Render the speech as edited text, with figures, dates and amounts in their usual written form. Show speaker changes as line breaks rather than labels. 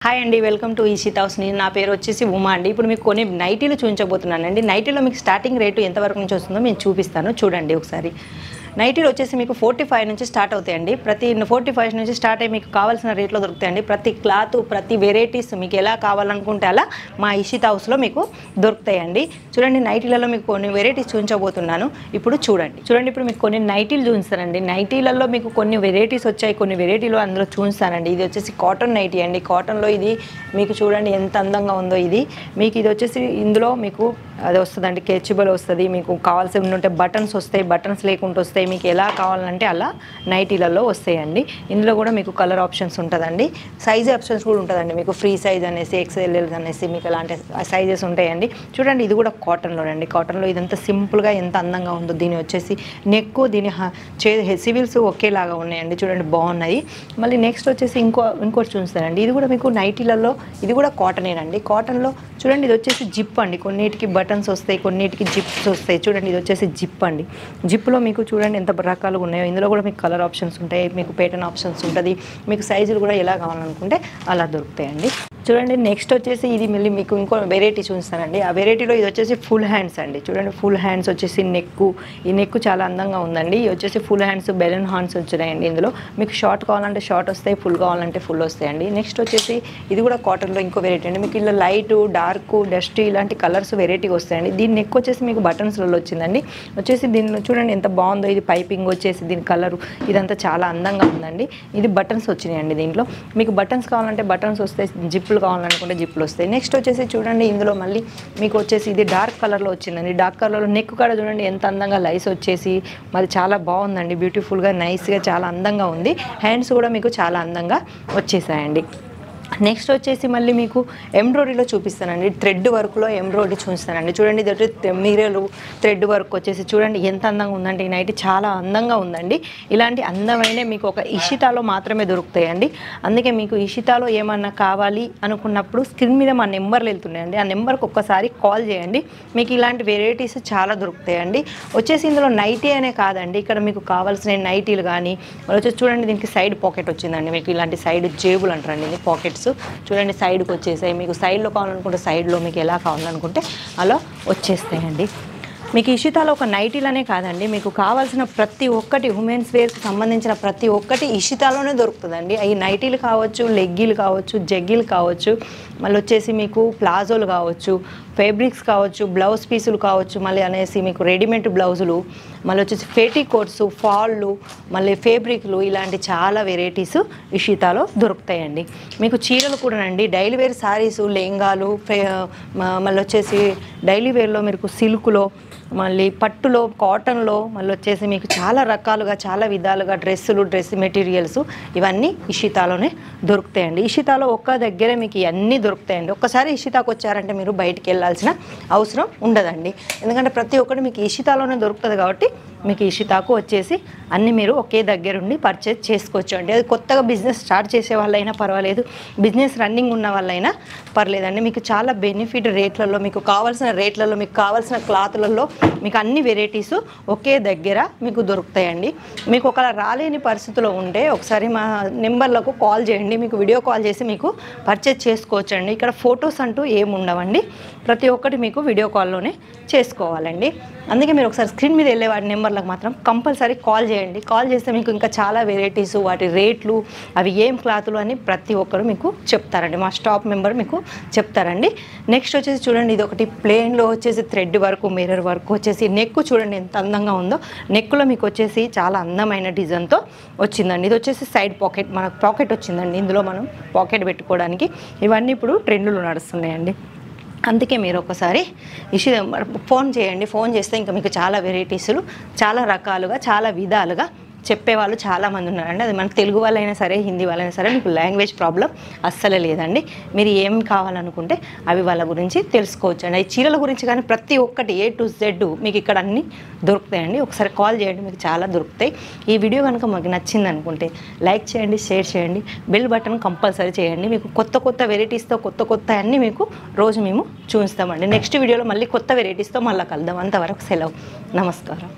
Hi అండి, welcome to ఈషిత్ house. నా పేరు వచ్చేసి ఉమా అండి. ఇప్పుడు మీకు కొన్ని నైటీలు చూపించబోతున్నానండి. నైటీలో మీకు స్టార్టింగ్ రేటు ఎంతవరకు నుంచి వస్తుందో నేను చూపిస్తాను, చూడండి ఒకసారి. నైటీలు వచ్చేసి మీకు 45 నుంచి స్టార్ట్ అవుతాయండి. ప్రతి 45 నుంచి స్టార్ట్ అయ్యి మీకు కావాల్సిన రేట్లో దొరుకుతాయండి. ప్రతి క్లాత్, ప్రతి వెరైటీస్ మీకు ఎలా కావాలనుకుంటే అలా మా ఈషిత్ హౌస్లో మీకు దొరుకుతాయండి. చూడండి, నైటీలలో మీకు కొన్ని వెరైటీస్ చూపించబోతున్నాను. ఇప్పుడు చూడండి. ఇప్పుడు మీకు కొన్ని నైటీలు చూపిస్తానండి. నైటీలలో మీకు కొన్ని వెరైటీస్ వచ్చాయి, కొన్ని వెరైటీలు అందులో చూపిస్తానండి. ఇది వచ్చేసి కాటన్ నైటీ అండి. కాటన్లో ఇది మీకు చూడండి ఎంత అందంగా ఉందో. ఇది వచ్చేసి ఇందులో మీకు అది వస్తుందండి, కెచబుల్ వస్తుంది. మీకు కావాల్సి ఉంటే బటన్స్ వస్తాయి, బటన్స్ లేకుండా వస్తాయి. మీకు ఎలా కావాలంటే అలా నైటీలలో వస్తాయండి. ఇందులో కూడా మీకు కలర్ ఆప్షన్స్ ఉంటుందండి, సైజ్ ఆప్షన్స్ కూడా ఉంటుందండి. మీకు ఫ్రీ సైజ్ అనేసి, ఎక్స్ఎల్ఎల్ అనేసి మీకు అలాంటి సైజెస్ ఉంటాయండి. చూడండి, ఇది కూడా కాటన్లోనండి. కాటన్లో ఇదంతా సింపుల్గా ఎంత అందంగా ఉందో. దీని వచ్చేసి నెక్, దీని సివిల్స్ ఒకేలాగా ఉన్నాయండి. చూడండి, బాగున్నాయి. మళ్ళీ నెక్స్ట్ వచ్చేసి ఇంకోటి చూస్తానండి. ఇది కూడా మీకు నైటీలలో, ఇది కూడా కాటనేనండి. కాటన్లో చూడండి, ఇది వచ్చేసి జిప్ అండి. కొన్నిటికి బటన్స్ వస్తాయి, కొన్నిటికి జిప్స్ వస్తాయి. చూడండి, ఇది వచ్చేసి జిప్ అండి. జిప్లో మీకు చూడండి ఎంత రకాలుగా ఉన్నాయో. ఇందులో కూడా మీకు కలర్ ఆప్షన్స్ ఉంటాయి, మీకు ప్యాటర్న్ ఆప్షన్స్ ఉంటుంది. మీకు సైజులు కూడా ఎలా కావాలనుకుంటే అలా దొరుకుతాయండి. చూడండి, నెక్స్ట్ వచ్చేసి ఇది మళ్ళీ మీకు ఇంకో వెరైటీ చూస్తానండి. ఆ వెరైటీలో ఇది వచ్చేసి ఫుల్ హ్యాండ్స్ అండి. చూడండి, ఫుల్ హ్యాండ్స్ వచ్చేసి ఈ నెక్ చాలా అందంగా ఉందండి. ఇది వచ్చేసి ఫుల్ హ్యాండ్స్, బెలూన్ హ్యాండ్స్ వచ్చినాయండి. ఇందులో మీకు షార్ట్ కావాలంటే షార్ట్ వస్తాయి, ఫుల్ కావాలంటే ఫుల్ వస్తాయండి. నెక్స్ట్ వచ్చేసి ఇది కూడా కాటన్లో ఇంకో వెరైటీ అండి. మీకు ఇలా లైట్, డార్క్, డస్ట్ ఇలాంటి కలర్స్ వెరైటీగా వస్తాయండి. దీని నెక్ వచ్చేసి మీకు బటన్స్లలో వచ్చిందండి. దీనిలో చూడండి ఎంత బాగుందో. ఇది పైపింగ్ వచ్చేసి దీని కలరు ఇదంతా చాలా అందంగా ఉందండి. ఇది బటన్స్ వచ్చినాయండి. దీంట్లో మీకు బటన్స్ కావాలంటే బటన్స్ వస్తాయి, జిప్పులు కావాలనుకుంటే జిప్పులు వస్తాయి. నెక్స్ట్ వచ్చేసి చూడండి, ఇందులో మళ్ళీ మీకు వచ్చేసి ఇది డార్క్ కలర్లో వచ్చిందండి. డార్క్ కలర్లో నెక్ కాడ చూడండి ఎంత అందంగా లైస్ వచ్చేసి మరి చాలా బాగుందండి. బ్యూటిఫుల్గా, నైస్గా, చాలా అందంగా ఉంది. హ్యాండ్స్ కూడా మీకు చాలా అందంగా వచ్చేసాయండి. నెక్స్ట్ వచ్చేసి మళ్ళీ మీకు ఎంబ్రాయిడరీలో చూపిస్తానండి. థ్రెడ్ వర్క్లో ఎంబ్రాయిడరీ చూపిస్తానండి. చూడండి, ఇది మీరేలు థ్రెడ్ వర్క్ వచ్చేసి చూడండి ఎంత అందంగా ఉందంటే. ఈ నైట్ చాలా అందంగా ఉందండి. ఇలాంటి అందమైన మీకు ఒక ఇషితాలో మాత్రమే దొరుకుతాయండి. అందుకే మీకు ఇషితాలో ఏమన్నా కావాలి అనుకున్నప్పుడు స్క్రీన్ మీద మా నెంబర్లు వెళ్తున్నాయండి. ఆ నెంబర్కి ఒక్కసారి కాల్ చేయండి. మీకు ఇలాంటి వెరైటీస్ చాలా దొరుకుతాయండి. వచ్చేసి ఇందులో నైటీ అనే కాదండి, ఇక్కడ మీకు కావాల్సిన నైటీలు కానీ వచ్చేసి చూడండి, దీనికి సైడ్ పాకెట్ వచ్చిందండి. మీకు ఇలాంటి సైడ్ జేబులు అంటారండి, ఇది పాకెట్స్. చూడండి, సైడ్కి వచ్చేసాయి. మీకు సైడ్లో కావాలనుకుంటే సైడ్లో, మీకు ఎలా కావాలనుకుంటే అలా వచ్చేస్తాయండి. మీకు ఇషితాలో ఒక నైటీలనే కాదండి, మీకు కావాల్సిన ప్రతి ఒక్కటి ఉమెన్స్ వేర్కి సంబంధించిన ప్రతి ఒక్కటి ఇషితాలోనే దొరుకుతుందండి. ఈ నైటీలు కావచ్చు, లెగ్గీలు కావచ్చు, జగ్గీలు కావచ్చు, మళ్ళీ వచ్చేసి మీకు ప్లాజోలు కావచ్చు, ఫేబ్రిక్స్ కావచ్చు, బ్లౌజ్ పీసులు కావచ్చు, మళ్ళీ అనేసి మీకు రెడీమేడ్ బ్లౌజులు, మళ్ళీ వచ్చేసి ఫేటీ కోట్స్, ఫాళ్ళు, మళ్ళీ ఫేబ్రిక్లు, ఇలాంటి చాలా వెరైటీస్ ఇషితాలో దొరుకుతాయండి. మీకు చీరలు కూడా అండి, డైలీ వేర్ శారీసు, లెహంగాలు, మళ్ళీ వచ్చేసి డైలీ వేర్లో మీకు సిల్క్లో, మళ్ళీ పట్టులో, కాటన్లో, మళ్ళీ వచ్చేసి మీకు చాలా రకాలుగా, చాలా విధాలుగా డ్రెస్సులు, డ్రెస్ మెటీరియల్స్ ఇవన్నీ ఇషితాలోనే దొరుకుతాయండి. ఇషితాలో ఒక్క దగ్గరే మీకు ఇవన్నీ దొరుకుతాయండి. ఒక్కసారి ఇషితాకు వచ్చారంటే మీరు బయటికి వెళ్ళాల్సిన అవసరం ఉండదండి. ఎందుకంటే ప్రతి ఒక్కటి మీకు ఇషితాలోనే దొరుకుతుంది కాబట్టి మీకు ఇషితాకు వచ్చేసి అన్నీ మీరు ఒకే దగ్గరుండి పర్చేజ్ చేసుకోవచ్చు అండి. అది కొత్తగా బిజినెస్ స్టార్ట్ చేసే వాళ్ళైనా పర్వాలేదు, బిజినెస్ రన్నింగ్ ఉన్న వాళ్ళైనా పర్లేదండి. మీకు చాలా బెనిఫిట్ రేట్లలో, మీకు కావాల్సిన రేట్లలో, మీకు కావాల్సిన క్లాతులలో మీకు అన్ని వెరైటీస్ ఒకే దగ్గర మీకు దొరుకుతాయండి. మీకు ఒకవేళ రాలేని పరిస్థితిలో ఉంటే ఒకసారి మా నెంబర్లకు కాల్ చేయండి. మీకు వీడియో కాల్ చేసి మీకు పర్చేజ్ చేసుకోవచ్చు అండి. ఇక్కడ ఫొటోస్ అంటూ ఏమి ఉండవండి, ప్రతి ఒక్కటి మీకు వీడియో కాల్లోనే చేసుకోవాలండి. అందుకే మీరు ఒకసారి స్క్రీన్ మీద వెళ్ళే వాటి నెంబర్లకు మాత్రం కంపల్సరీ కాల్ చేయండి. కాల్ చేస్తే మీకు ఇంకా చాలా వెరైటీస్, వాటి రేట్లు, అవి ఏం క్లాతులు అని ప్రతి ఒక్కరు మీకు చెప్తారండి. మా స్టాఫ్ మెంబర్ మీకు చెప్తారండి. నెక్స్ట్ వచ్చేసి చూడండి, ఇది ఒకటి ప్లెయిన్లో వచ్చేసి థ్రెడ్ వర్క్, మిర్రర్ వర్క్ వచ్చేసి నెక్ చూడండి ఎంత అందంగా ఉందో. నెక్లో మీకు వచ్చేసి చాలా అందమైన డిజైన్తో వచ్చిందండి. ఇది వచ్చేసి సైడ్ పాకెట్, మనకు పాకెట్ వచ్చిందండి. ఇందులో మనం పాకెట్ పెట్టుకోవడానికి ఇవన్నీ ఇప్పుడు ట్రెండ్లు నడుస్తున్నాయండి. అందుకే మీరు ఒకసారి ఫోన్ చేయండి. ఫోన్ చేస్తే ఇంకా మీకు చాలా వెరైటీస్లు, చాలా రకాలుగా, చాలా విధాలుగా చెప్పేవాళ్ళు చాలామంది ఉన్నారండి. అది మన తెలుగు వాళ్ళైనా సరే, హిందీ వాళ్ళైనా సరే, మీకు లాంగ్వేజ్ ప్రాబ్లం అస్సలే లేదండి. మీరు ఏం కావాలనుకుంటే అవి వాళ్ళ గురించి తెలుసుకోవచ్చు అండి. ఈ చీరల గురించి కానీ ప్రతి ఒక్కటి A to Z మీకు ఇక్కడ అన్నీ దొరుకుతాయండి. ఒకసారి కాల్ చేయండి, మీకు చాలా దొరుకుతాయి. ఈ వీడియో కనుక మాకు నచ్చింది అనుకుంటే లైక్ చేయండి, షేర్ చేయండి, బెల్ బటన్ కంపల్సరీ చేయండి. మీకు కొత్త కొత్త వెరైటీస్తో కొత్త అన్నీ మీకు రోజు మేము చూపిస్తామండి. నెక్స్ట్ వీడియోలో మళ్ళీ కొత్త వెరైటీస్తో మళ్ళీ కలుద్దాం. అంతవరకు సెలవు, నమస్కారం.